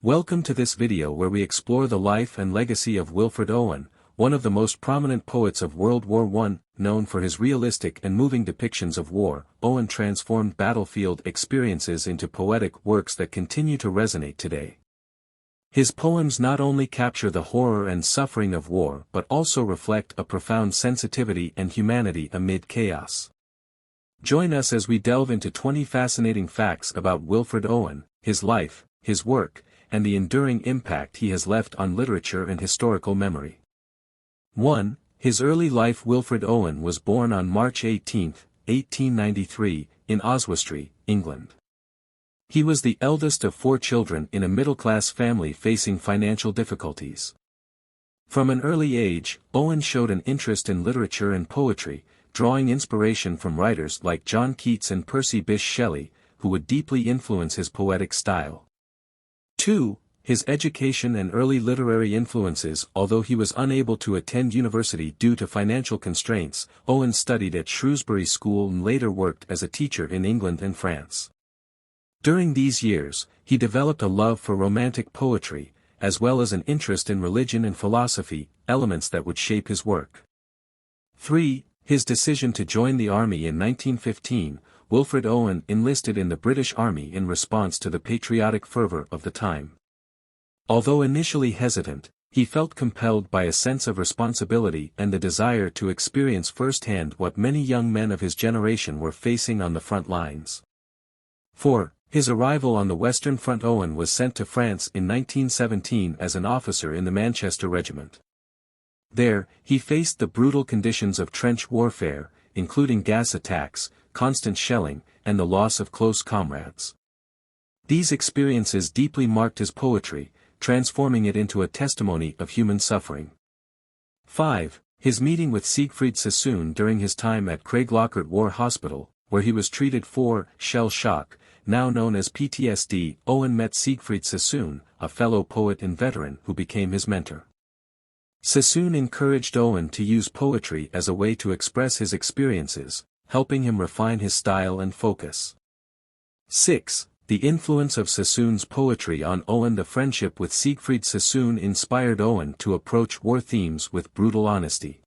Welcome to this video where we explore the life and legacy of Wilfred Owen, one of the most prominent poets of World War I. Known for his realistic and moving depictions of war, Owen transformed battlefield experiences into poetic works that continue to resonate today. His poems not only capture the horror and suffering of war but also reflect a profound sensitivity and humanity amid chaos. Join us as we delve into 20 fascinating facts about Wilfred Owen, his life, his work, and the enduring impact he has left on literature and historical memory. 1. His early life. Wilfred Owen was born on March 18, 1893, in Oswestry, England. He was the eldest of 4 children in a middle-class family facing financial difficulties. From an early age, Owen showed an interest in literature and poetry, drawing inspiration from writers like John Keats and Percy Bysshe Shelley, who would deeply influence his poetic style. 2. His education and early literary influences. Although he was unable to attend university due to financial constraints, Owen studied at Shrewsbury School and later worked as a teacher in England and France. During these years, he developed a love for romantic poetry, as well as an interest in religion and philosophy, elements that would shape his work. 3. His decision to join the army in 1915. Wilfred Owen enlisted in the British Army in response to the patriotic fervor of the time. Although initially hesitant, he felt compelled by a sense of responsibility and the desire to experience firsthand what many young men of his generation were facing on the front lines. 4. His arrival on the Western Front. Owen was sent to France in 1917 as an officer in the Manchester Regiment. There, he faced the brutal conditions of trench warfare, including gas attacks, constant shelling, and the loss of close comrades. These experiences deeply marked his poetry, transforming it into a testimony of human suffering. 5. His meeting with Siegfried Sassoon during his time at Craiglockhart War Hospital, where he was treated for shell shock, now known as PTSD. Owen met Siegfried Sassoon, a fellow poet and veteran who became his mentor. Sassoon encouraged Owen to use poetry as a way to express his experiences, helping him refine his style and focus. 6. The influence of Sassoon's poetry on Owen. The friendship with Siegfried Sassoon inspired Owen to approach war themes with brutal honesty.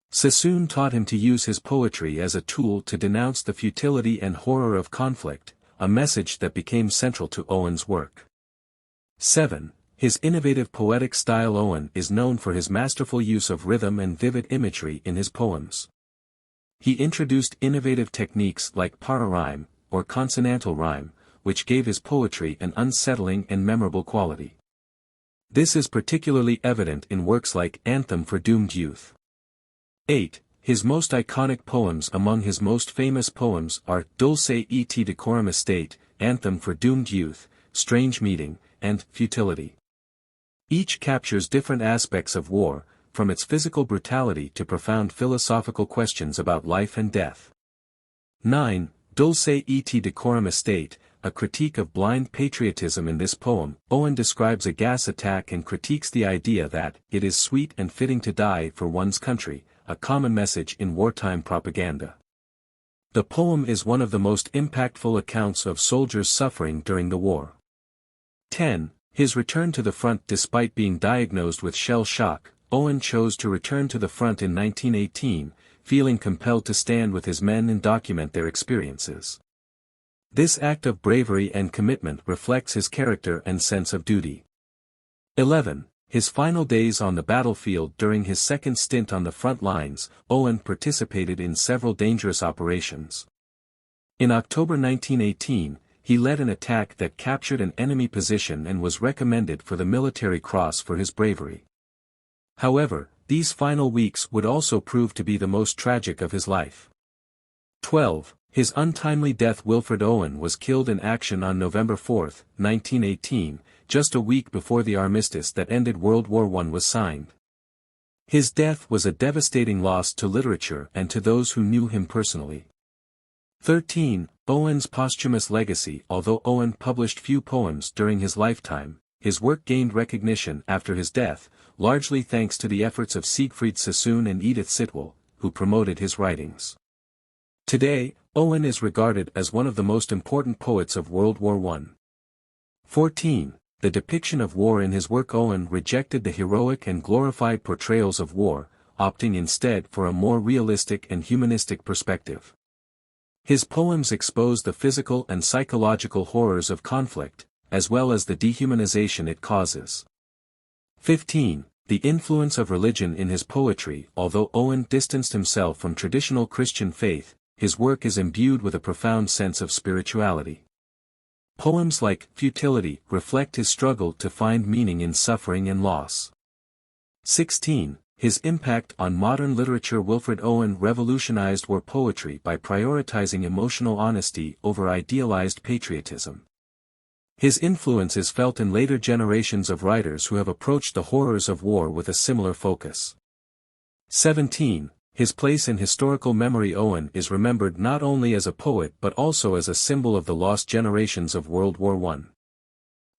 Sassoon taught him to use his poetry as a tool to denounce the futility and horror of conflict, a message that became central to Owen's work. 7. His innovative poetic style. Owen is known for his masterful use of rhythm and vivid imagery in his poems. He introduced innovative techniques like para-rhyme, or consonantal rhyme, which gave his poetry an unsettling and memorable quality. This is particularly evident in works like Anthem for Doomed Youth. 8. His most iconic poems. Among his most famous poems are Dulce et Decorum Estate, Anthem for Doomed Youth, Strange Meeting, and Futility. Each captures different aspects of war, from its physical brutality to profound philosophical questions about life and death. 9. Dulce et Decorum Estate, a critique of blind patriotism. In this poem, Owen describes a gas attack and critiques the idea that it is sweet and fitting to die for one's country, a common message in wartime propaganda. The poem is one of the most impactful accounts of soldiers' suffering during the war. 10. His return to the front. Despite being diagnosed with shell shock, Owen chose to return to the front in 1918, feeling compelled to stand with his men and document their experiences. This act of bravery and commitment reflects his character and sense of duty. 11. His final days on the battlefield. During his second stint on the front lines, Owen participated in several dangerous operations. In October 1918, he led an attack that captured an enemy position and was recommended for the Military Cross for his bravery. However, these final weeks would also prove to be the most tragic of his life. 12. His untimely death. Wilfred Owen was killed in action on November 4, 1918, just a week before the armistice that ended World War I was signed. His death was a devastating loss to literature and to those who knew him personally. 13. Owen's posthumous legacy. Although Owen published few poems during his lifetime, his work gained recognition after his death, largely thanks to the efforts of Siegfried Sassoon and Edith Sitwell, who promoted his writings. Today, Owen is regarded as one of the most important poets of World War I. 14. the depiction of war in his work. Owen rejected the heroic and glorified portrayals of war, opting instead for a more realistic and humanistic perspective. His poems expose the physical and psychological horrors of conflict, as well as the dehumanization it causes. 15. The influence of religion in his poetry. Although Owen distanced himself from traditional Christian faith, his work is imbued with a profound sense of spirituality. Poems like Futility reflect his struggle to find meaning in suffering and loss. 16. His impact on modern literature. Wilfred Owen revolutionized war poetry by prioritizing emotional honesty over idealized patriotism. His influence is felt in later generations of writers who have approached the horrors of war with a similar focus. 17. His place in historical memory. Owen is remembered not only as a poet but also as a symbol of the lost generations of World War I.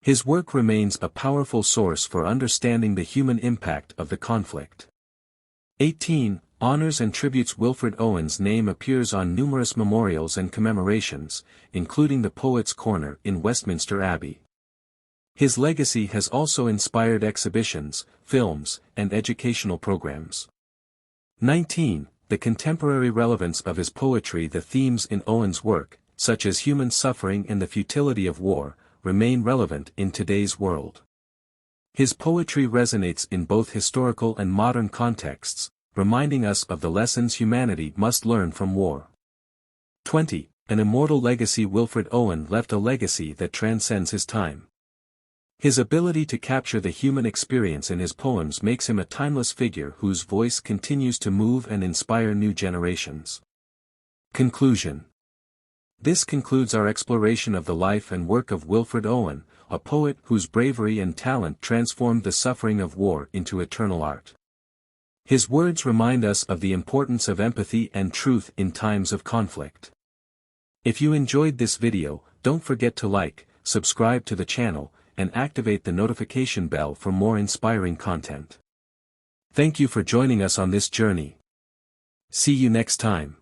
His work remains a powerful source for understanding the human impact of the conflict. 18. Honors and tributes. Wilfred Owen's name appears on numerous memorials and commemorations, including the Poets' Corner in Westminster Abbey. His legacy has also inspired exhibitions, films, and educational programs. 19. The contemporary relevance of his poetry. The themes in Owen's work, such as human suffering and the futility of war, remain relevant in today's world. His poetry resonates in both historical and modern contexts, reminding us of the lessons humanity must learn from war. 20. An immortal legacy. Wilfred Owen left a legacy that transcends his time. His ability to capture the human experience in his poems makes him a timeless figure whose voice continues to move and inspire new generations. Conclusion. This concludes our exploration of the life and work of Wilfred Owen, a poet whose bravery and talent transformed the suffering of war into eternal art. His words remind us of the importance of empathy and truth in times of conflict. If you enjoyed this video, don't forget to like, subscribe to the channel, and activate the notification bell for more inspiring content. Thank you for joining us on this journey. See you next time.